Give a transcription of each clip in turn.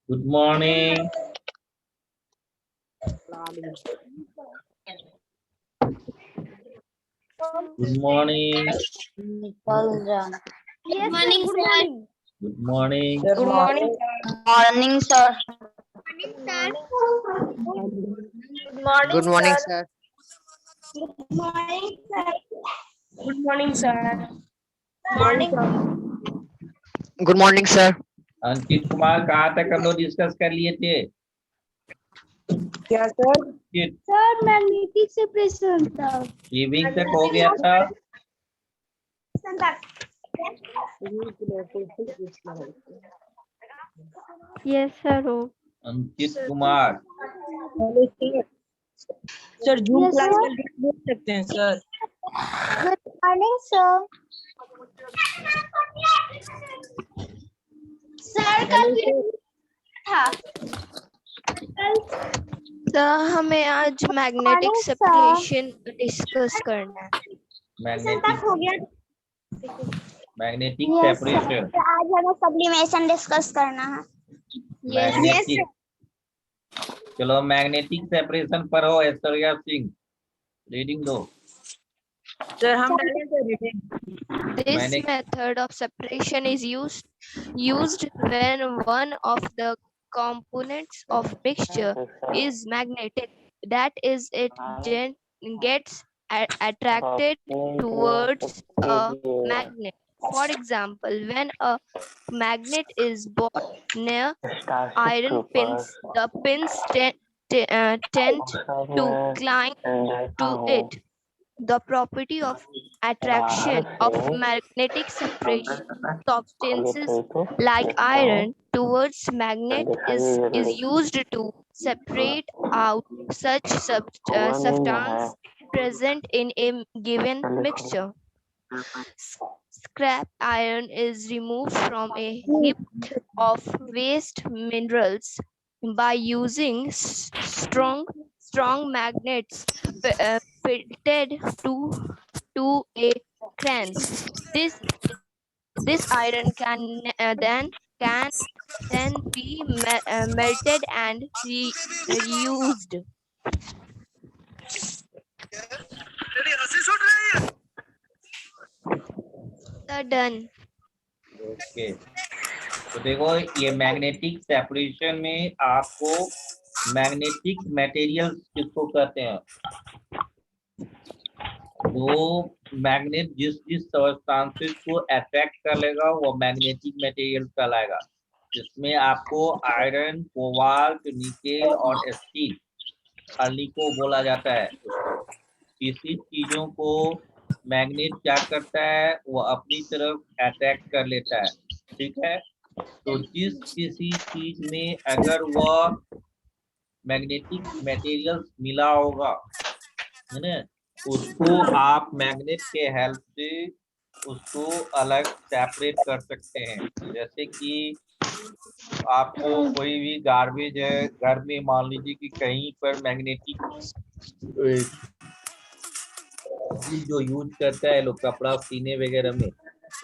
Good morning. Good morning. Yes, morning, good morning. Good morning. Good morning. Morning, sir. Good morning, sir. Good morning, sir. Good morning, sir. Morning. Good morning, sir. Ankit Kumar कहाँ तक हम लोग discuss कर लिए थे? क्या sir? Sir magnetic separation तक। लीविंग तक हो गया था। यस सर हो। Ankit Kumar sir Zoom Yes, class sir. में लिंक भेज सकते हैं sir? Good morning sir. Sir कल था। सर हमें आज magnetic morning, sir. Separation discuss करना है। मैग्नेटिक हो गया। Magnetic Yes, sir. सेपरेशन। आज हमें सब्लिमेशन डिस्कस करना है। मैग्नेटिक चलो मैग्नेटिक सेपरेशन पर हो ऐश्वर्या सिंह रीडिंग दो। सर हम डालें सर रीडिंग? This मैंने method of separation is used when one of the components of mixture is magnetic. That is, it gets attracted towards a magnet. For example, when a magnet is brought near iron pins, the pins tend to climb to it. The property of attraction of magnetic separation substances like iron towards magnet is used to separate out such substance present in a given mixture. Scrap iron is removed from a heap of waste minerals by using strong magnets fitted to a crans. This iron can then be melted and reused. Done. Okay तो देखो ये magnetic separation में आपको magnetic material किसको कहते हैं? वो magnet जिस जिस सबस्टांसेस को अट्रैक्ट कर लेगा वो मैग्नेटिक मटेरियल कहलाएगा। जिसमें आपको आयरन, कोबाल्ट, निकेल और स्टील खाली को बोला जाता है। किसी चीजों को मैग्नेट क्या करता है वो अपनी तरफ अट्रैक्ट कर लेता है, ठीक है। तो जिस किसी चीज में अगर वह मैग्नेटिक मटेरियल मिला होगा है ना, उसको आप मैग्नेट के हेल्प से उसको अलग सेपरेट कर सकते हैं। जैसे कि आपको कोई भी गार्बेज है घर में, मान लीजिए कि कहीं पर मैग्नेटिक जो यूज करता है लोग कपड़ा सीने वगैरह में,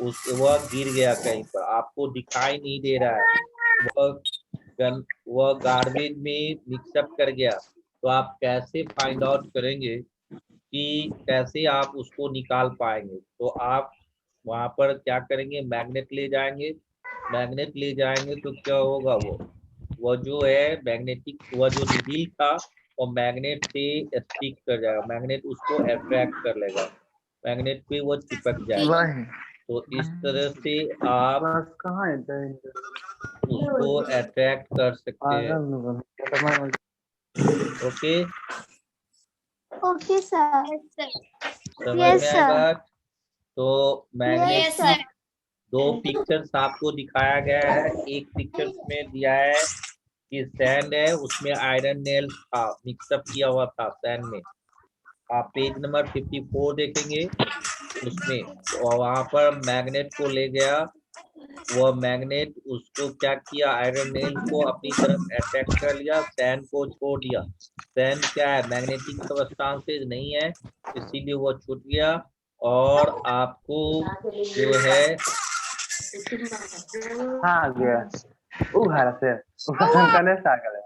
उस वह गिर गया कहीं पर, आपको दिखाई नहीं दे रहा है, वह गार्बेज में मिक्सअप कर गया, तो आप कैसे फाइंड आउट करेंगे कि कैसे आप उसको निकाल पाएंगे? तो आप वहां पर क्या करेंगे, मैग्नेट ले जाएंगे। मैग्नेट ले जाएंगे तो क्या होगा, वो जो है मैग्नेटिक, वह जो निडल था वो मैग्नेट से स्टिक कर जाएगा, मैग्नेट उसको अट्रैक्ट कर लेगा, मैग्नेट पे वो चिपक जाएगा। तो इस तरह से आप उसको अट्रैक्ट कर सकते हैं। Okay okay sir. समझ Yes, में आई sir. बात? तो मैग्नेट Yes, की sir. दो पिक्चर्स आपको दिखाया गया है। एक पिक्चर्स में दिया है कि सैंड है, उसमें आयरन नेल था, मिक्सअप किया हुआ था सैंड में। आप पेज नंबर 54 देखेंगे, उसमें वहां पर मैग्नेट को ले गया, वह मैग्नेट उसको क्या किया, आयरन नेल को अपनी तरफ अट्रैक्ट कर लिया, सैंड को छोड़ दिया। सैंड क्या है, मैग्नेटिक सबस्टांसेस नहीं है, इसीलिए वो छूट गया। और आपको जो है हाँ गया। harusnya bukan sakal ya.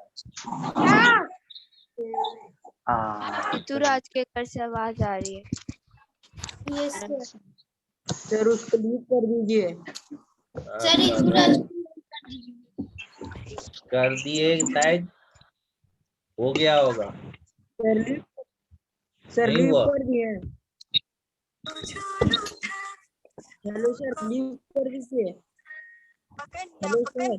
Rituraj के घर से आवाज आ रही है। सर उसको लीव कर दीजिए। कर दिए शायद हो गया होगा। सर नहीं लीव हुआ। कर दिए। हेलो सर लीव कर दीजिए। Hello sir.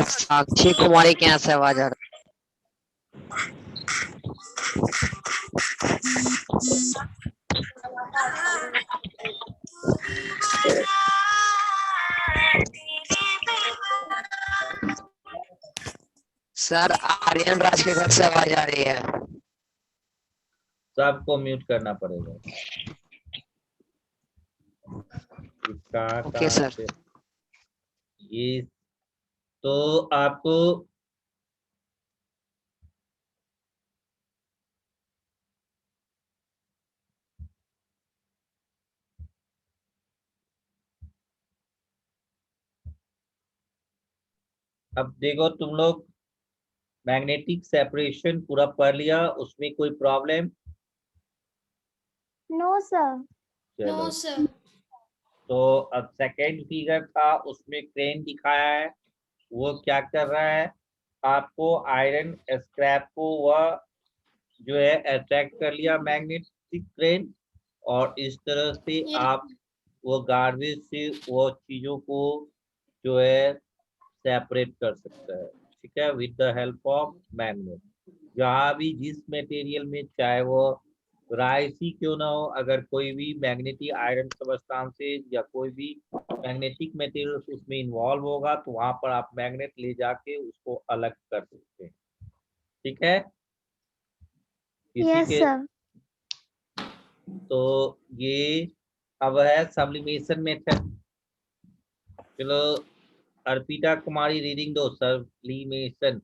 साक्षी कुमारी के यहाँ से आवाज आ रहा सर आर्यन राज के घर से आवाज आ रही है। सबको म्यूट करना पड़ेगा। Okay sir. से ये तो आपको अब देखो तुम लोग मैग्नेटिक सेपरेशन पूरा पढ़ लिया, उसमें कोई प्रॉब्लम? No sir. चलो तो अब सेकेंड फिगर था, उसमें क्रेन दिखाया है। वो क्या कर रहा है, आपको आयरन स्क्रैप को वह जो है अट्रैक्ट कर लिया मैग्नेटिक क्रेन, और इस तरह से आप वो गार्बेज से वो चीजों को जो है सेपरेट कर सकता है। ठीक है, with the help of magnet. जहाँ भी जिस मटेरियल में, चाहे वो राइसी क्यों ना हो, अगर कोई भी मैग्नेटिक आयरन सबस्टांसेस या कोई भी मैग्नेटिक मटेरियल उसमें इन्वॉल्व होगा, तो वहां पर आप मैग्नेट ले जाके उसको अलग कर सकते हैं। ठीक है, यस सर। तो ये अब है सब्लिमेशन मेथड। चलो अर्पिता कुमारी रीडिंग दो sublimation.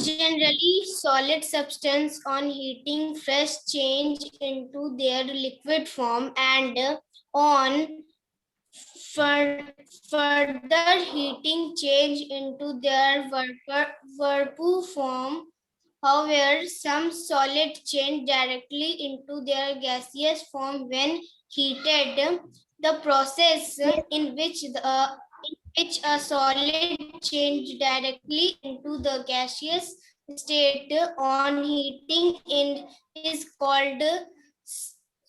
Generally, solid substance on heating fresh change into their liquid form, and on further heating change into their whirlpool form. However, some solid change directly into their gaseous form when heated. The process in which a solid change directly into the gaseous state on heating is called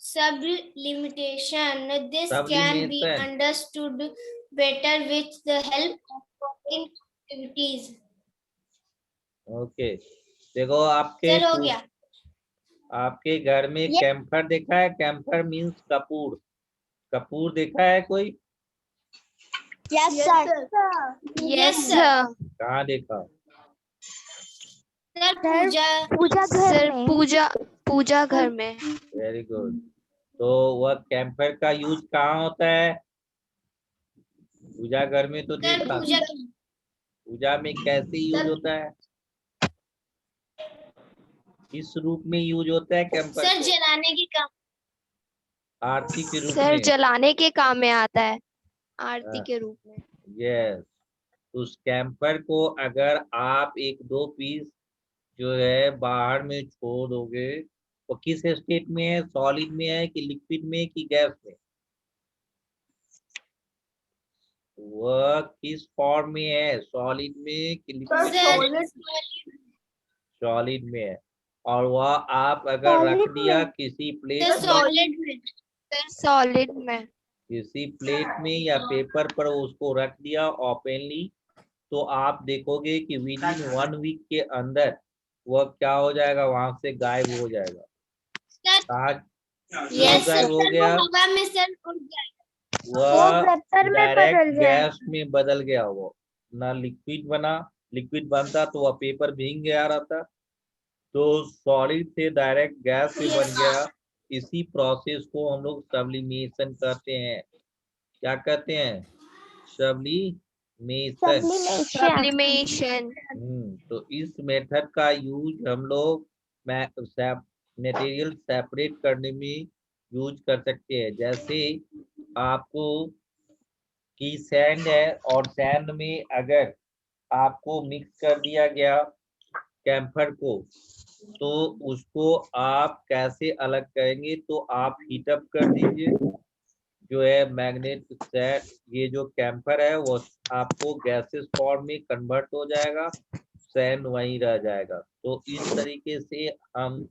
sublimation. This can be Sublimation. understood better with the help of following activities. Okay, देखो आपके sir हो गया। आपके घर में camphor देखा है? Camphor means Kapoor. Kapoor देखा है कोई? Yes sir. Yes sir. कहाँ देखा? सर पूजा सर पूजा घर में। Very good. तो वह कैम्फर का यूज कहाँ होता है? पूजा घर में तो देखा। पूजा में कैसे यूज होता है? किस रूप में यूज होता है कैम्फर? सर जलाने के काम। आरती के रूप सर में। जलाने के काम में आता है, आरती के रूप में। यस, उस कैम्फर को अगर आप एक दो पीस जो है बाहर में छोड़ दोगे, वो किस स्टेट में है? सॉलिड में है कि लिक्विड में कि गैस में? वह किस फॉर्म में है? सॉलिड में कि लिक्विड में? सॉलिड में है। और वह आप अगर रख दिया किसी प्लेट में, सॉलिड में किसी प्लेट में या पेपर पर उसको रख दिया ओपनली, तो आप देखोगे कि विद इन 1 वीक के अंदर वह क्या हो जाएगा, वहां से गायब हो जाएगा। गायब हो गया, वह डायरेक्ट गैस में बदल गया। वो ना लिक्विड बना, लिक्विड बनता तो वह पेपर भीग गया रहता, तो सॉलिड से डायरेक्ट गैस में बन गया। इसी प्रोसेस को हम लोग सब्लिमेशन कहते हैं। क्या कहते हैं? सब्लिमेशन। तो इस मेथड का यूज हम लोग मटेरियल सेपरेट करने में यूज कर सकते हैं। जैसे आपको कि सैंड है और सैंड में अगर आपको मिक्स कर दिया गया कैम्फर को, तो उसको आप कैसे अलग करेंगे? तो आप हीटअप कर दीजिए, जो है मैग्नेट सेट, ये जो कैम्फर है वो आपको गैसेस फॉर्म में कन्वर्ट हो जाएगा, सैंड वहीं रह जाएगा। तो इस तरीके से हम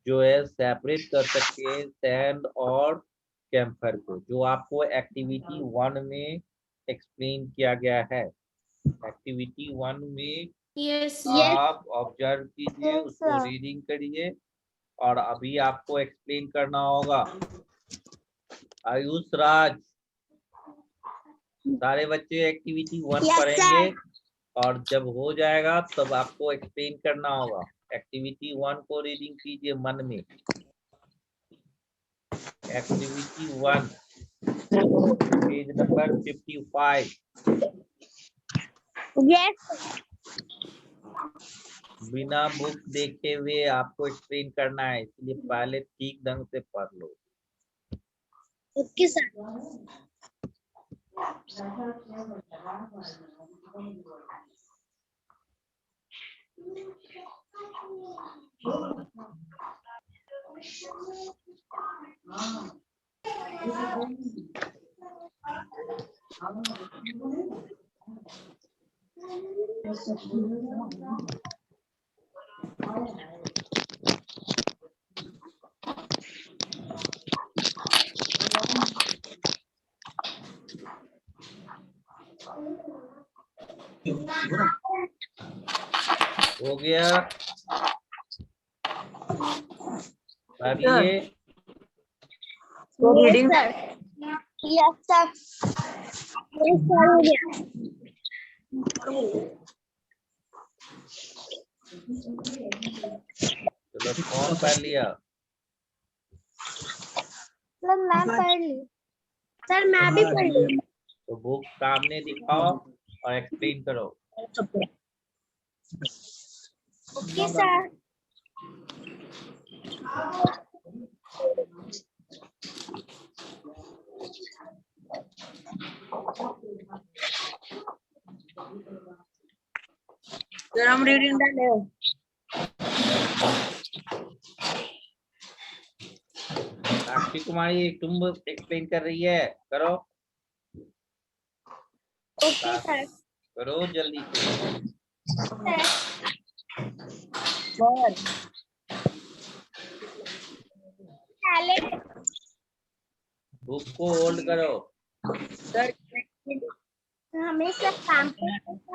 जो है सेपरेट कर सकते हैं सैंड और कैम्फर को, जो आपको एक्टिविटी 1 में एक्सप्लेन किया गया है। एक्टिविटी 1 में Yes. आप ऑब्जर्व कीजिए, Yes, उसको sir. रीडिंग करिए, और अभी आपको एक्सप्लेन करना होगा। आयुष राज, सारे बच्चे एक्टिविटी 1 Yes, पढ़ेंगे, sir. और जब हो जाएगा तब आपको एक्सप्लेन करना होगा। एक्टिविटी 1 को रीडिंग कीजिए मन में। Activity 1 page number 55। Yes. बिना बुक देखे हुए आपको एक्सप्लेन करना है, इसलिए पहले ठीक ढंग से पढ़ लो। Okay, sir. हो गया? पढ़िए। Yes, sir. Yes, sir. Yes, sir. हो गया। चलो, कौन पढ़ लिया? सर मैं पढ़ ली। सर मैं भी पढ़ ली। तो बुक सामने दिखाओ और एक्सप्लेन करो। Okay sir. सर हम रीडिंग डाले हो। साक्षी कुमारी, तुम एक्सप्लेन कर रही है, करो। Okay sir. करो जल्दी से। बुक को होल्ड करो। सर हमें सर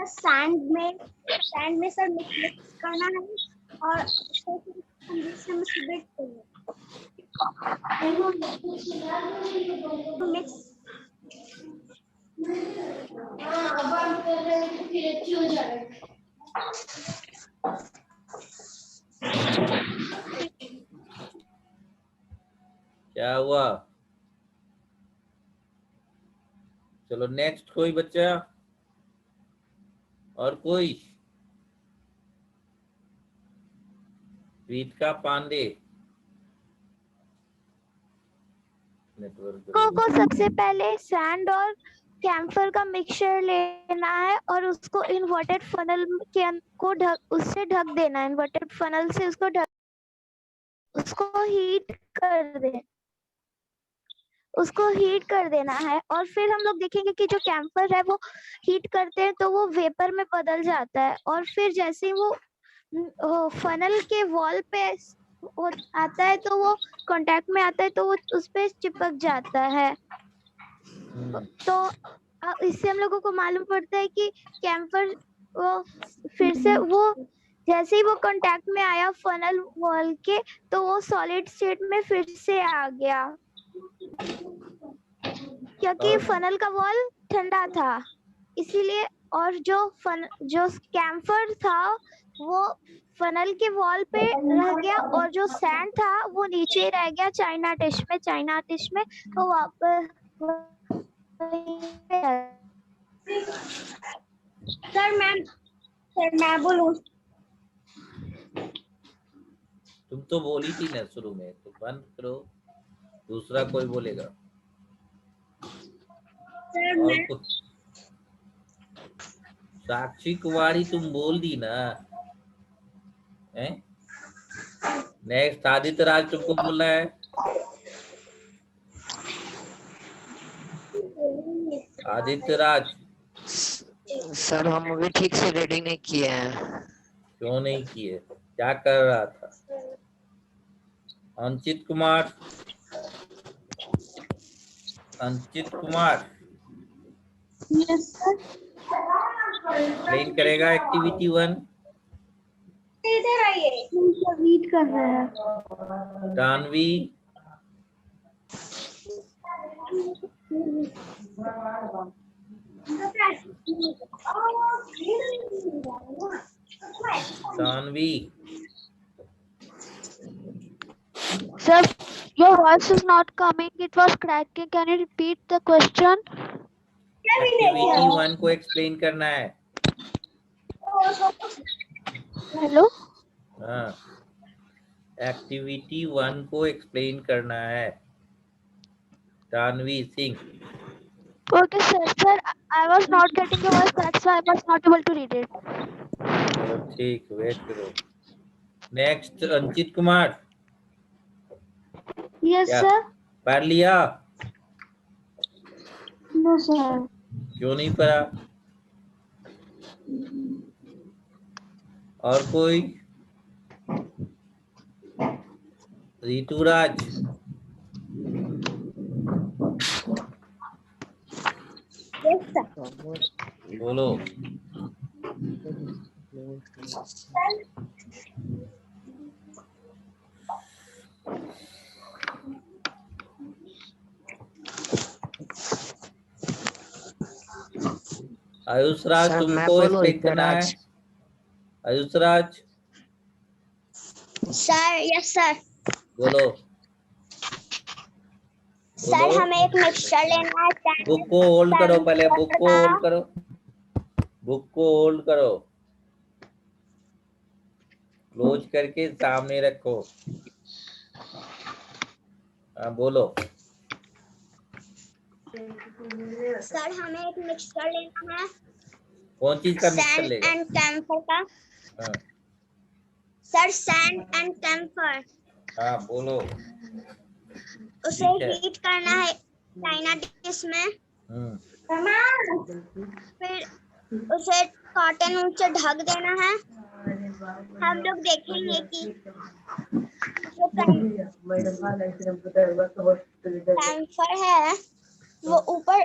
सैंड में सर मिक्स करना है और कंडीशन में सबमिट करना है। मिक्स क्या हुआ? चलो नेक्स्ट कोई बच्चा, और कोई? रीतिका पांडे। नेटवर्क को सबसे पहले सैंड और कैम्फर का मिक्सचर लेना है और उसको इन्वर्टेड फनल के को उससे ढक देना है। इन्वर्टेड फनल से उसको हीट कर देना है। और फिर हम लोग देखेंगे कि जो कैम्फर है वो हीट करते हैं तो वो वेपर में बदल जाता है, और फिर जैसे ही वो फनल के वॉल पे आता है तो वो कांटेक्ट में आता है तो वो उस पे चिपक जाता है। तो इससे हम लोगों को मालूम पड़ता है कि कैम्फर वो फिर से वो जैसे ही वो कांटेक्ट में आया फनल वॉल के, तो वो सॉलिड स्टेट में फिर से आ गया, क्योंकि फनल का वॉल ठंडा था इसीलिए। और जो कैम्फर था वो फनल के वॉल पे रह गया, और जो सैंड था वो नीचे रह गया चाइना डिश में वो वापस। सर मैं बोलूं। तुम तो बोली थी ना शुरू में, तो बंद करो, दूसरा कोई बोलेगा। सर और मैं कुछ? साक्षी कुमारी तुम बोल दी ना, हैं? नेक्स्ट आदित्य राज तुमको बोलना है। आदित्य राज सर हम अभी ठीक से रीडिंग नहीं किए हैं। क्यों नहीं किए, क्या कर रहा था? Ankit Kumar, Ankit Kumar yes sir explain करेगा एक्टिविटी 1। इधर आइए सर रीड कर रहे हैं Janvi, Janvi Sir, your voice is not coming. It was cracking. Can you repeat the question? Activity 1 को एक्सप्लेन करना है। Hello? हाँ, एक्टिविटी 1 को एक्सप्लेन करना है। Janvi Singh. Okay, sir. Sir, I was not getting your voice. That's why I was not able to read it. चलो ठीक, wait करो। नेक्स्ट अंकित कुमार, यस क्या सर पढ़ लिया? नो सर क्यों नहीं पढ़ा? और कोई? ऋतुराज, यस सर बोलो। आयुष राज सर मैं तुमको बोलूं एक्सप्लेन करना है। इतराज? आयुष राज सर यस सर बोलो। सर हमें एक मिक्सचर लेना है बुक को होल्ड करो, पहले बुक को होल्ड करो, बुक को होल्ड करो, क्लोज करके सामने रखो। हाँ बोलो। सर हमें एक मिक्सचर लेना है कौन चीज का मिक्सचर सैंड लेगा? एंड कैम्फर का। हाँ सर सैंड एंड कैम्फर, हाँ बोलो। उसे ठीक है। हीट करना है चाइना डिश में, फिर उसे कॉटन वूल से ढक देना है। हम लोग देखेंगे कि जो कैम्फर है वो ऊपर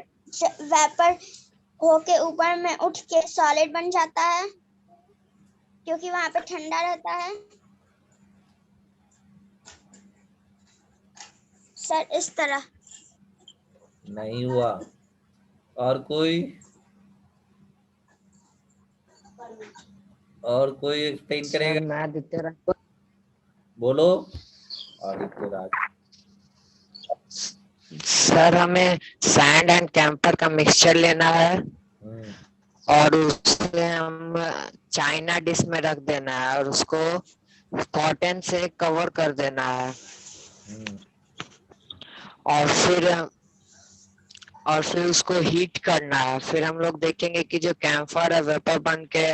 वेपर होके ऊपर में उठ के सॉलिड बन जाता है, क्योंकि वहां पे ठंडा रहता है। सर इस तरह। नहीं हुआ। और कोई? और कोई एक्सप्लेन सर करेगा? मैं आदित्य राज बोलो। आदित्य राज। सर हमें सैंड एंड कैंपर का मिक्सचर लेना है और उसे हम चाइना डिश में रख देना है और उसको कॉटन से कवर कर देना है और फिर उसको हीट करना है। फिर हम लोग देखेंगे कि जो कैंफर है वेपर बन के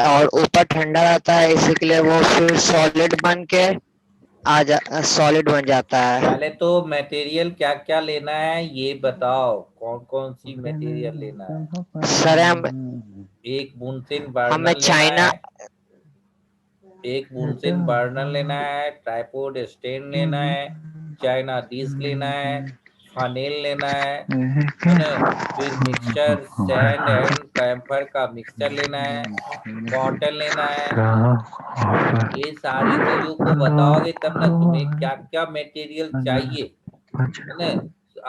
और ऊपर ठंडा रहता है, इसीलिए वो फिर सॉलिड बन के सॉलिड बन जाता है। पहले तो मटेरियल क्या क्या लेना है ये बताओ, कौन कौन सी मटेरियल लेना है? सर एक बूंदसेन हमें बर्नर लेना चाइना है, एक बूंदसेन बर्नर लेना है, ट्राइपॉड स्टैंड लेना है, चाइना डिश लेना है, फनेल लेना है ना? फिर मिक्सचर सैंड एंड कैम्फर का मिक्सचर लेना है, कॉटन लेना है। ये सारी चीजों को बताओगे तब ना तुम्हें क्या क्या मटेरियल चाहिए, है ना?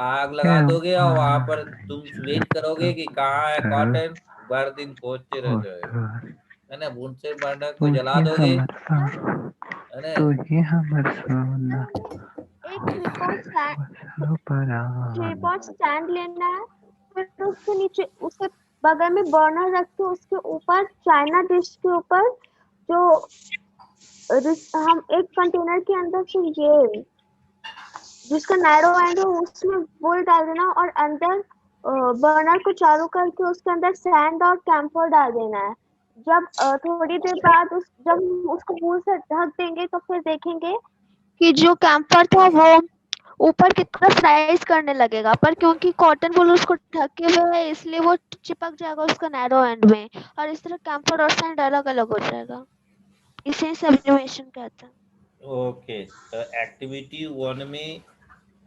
आग लगा दोगे और वहां पर तुम वेट करोगे कि कहाँ है कॉटन, भर दिन खोजते रह जाओगे, है ना? भूनसे बर्नर को जला दोगे, है ना? एक ट्रिपॉड स्टैंड लेना है, फिर उसके नीचे उसके बगल में बर्नर रख के उसके ऊपर चाइना डिश के ऊपर जो हम एक कंटेनर के अंदर से ये जिसका नैरो एंड हो उसमें वोल डाल देना और अंदर बर्नर को चालू करके उसके अंदर सैंड और कैम्फर डाल देना है। जब थोड़ी देर बाद जब हम उसको वूल से ढक देंगे तो फिर देखेंगे कि जो कैम्फर था वो ऊपर की तरफ राइज करने लगेगा, पर क्योंकि कॉटन वूल उसको ढके हुए है इसलिए वो चिपक जाएगा उसका नैरो एंड में, और इस तरह कैम्फर और सैंड अलग अलग हो जाएगा। इसे सब्लिमेशन कहते हैं। ओके, तो एक्टिविटी 1 में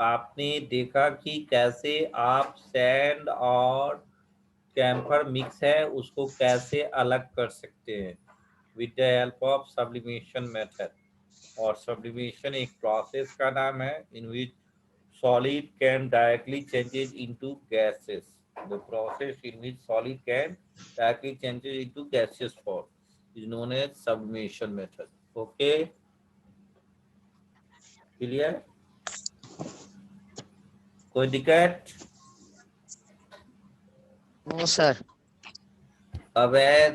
आपने देखा कि कैसे आप सैंड और कैम्फर मिक्स है उसको कैसे अलग कर सकते हैं with the help of sublimation method. और सब्लिमेशन एक प्रोसेस का नाम है इन विच solid can directly changes into gases. The process in which solid can directly changes into gaseous form is known as sublimation method. Okay, clear? कोई दिक्कत? No sir. अब है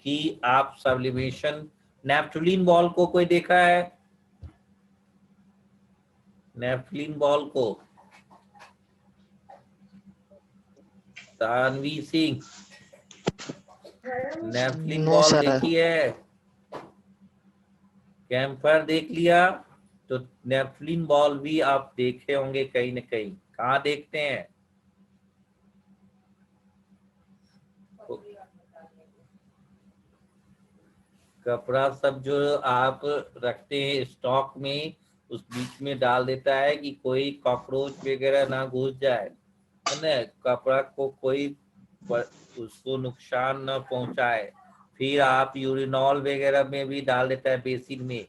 कि आप सब्लिमेशन नेफ्थलीन बॉल को कोई देखा है? नेफ्थलीन बॉल को Tanvi Singh naphthalene no ball sir. देखी है? कैम्फर देख लिया, तो नेफ्थलीन बॉल भी आप देखे होंगे कहीं न कहीं। कहाँ देखते हैं? कपड़ा सब जो आप रखते हैं स्टॉक में उस बीच में डाल देता है कि कोई कॉकरोच वगैरह ना घुस जाए, है ना, कपड़ा को कोई उसको नुकसान न पहुंचाए। फिर आप यूरिनॉल वगैरह में भी डाल देता है बेसिन में,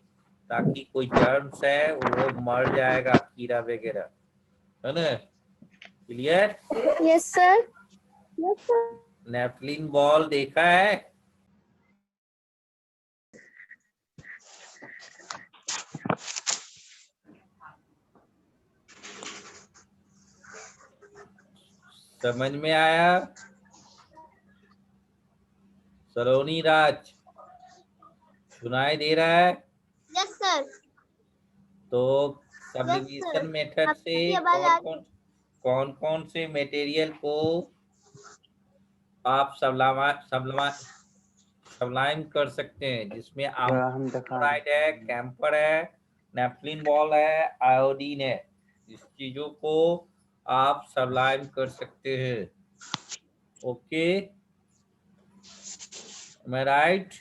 ताकि कोई जर्म्स है वो मर जाएगा, कीड़ा वगैरह, है ना। Clear? Yes, sir. Naphthalene ball देखा है? समझ में आया? सलोनी राज सुनाई दे रहा है? Yes sir. तो सब्लिमेशन मेथड से आपकी आवाज आ रही कौन कौन से मटेरियल को आप सब्लाइम कर सकते हैं, जिसमें हम दिखा क्लोराइड है, कैम्फर है, नेफ्थलीन बॉल है, आयोडीन है। इस चीजों को आप सब्लाइम कर सकते हैं। ओके, एम आई राइट?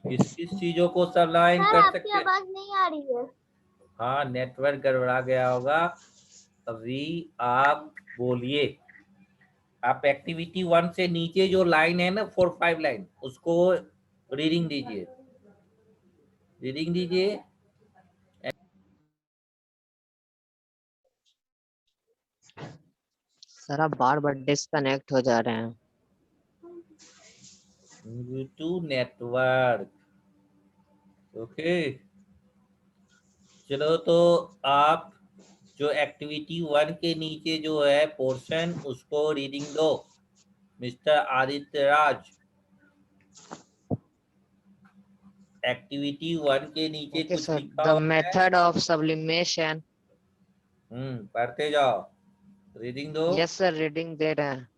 किस किस चीजों को सब्लाइम सर, कर आपकी सकते हैं? आवाज नहीं आ रही है। हाँ, नेटवर्क गड़बड़ा गया होगा। अभी आप बोलिए। आप एक्टिविटी 1 से नीचे जो लाइन है ना 4-5 लाइन, उसको रीडिंग दीजिए, रीडिंग दीजिए। सर आप बार बार डिस्कनेक्ट हो जा रहे हैं। Bluetooth network. ओके, चलो तो आप जो एक्टिविटी 1 के नीचे जो है पोर्शन उसको रीडिंग दो मिस्टर आदित्य राज। एक्टिविटी 1 के नीचे ओके कुछ सर। लिखा द हुआ है? Method of sublimation. पढ़ते जाओ, रीडिंग दो। यस सर, रीडिंग दे रहे हैं।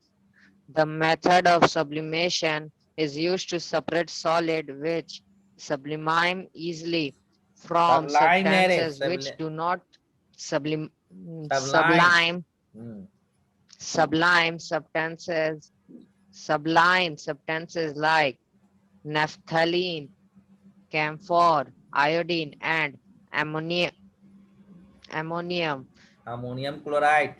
The method of sublimation is used to separate solid which sublime easily from सबलाइन है रे, substances which do not sublime. सबलाइन। Sublime substances like naphthalene, camphor, iodine, and ammonium ammonium chloride.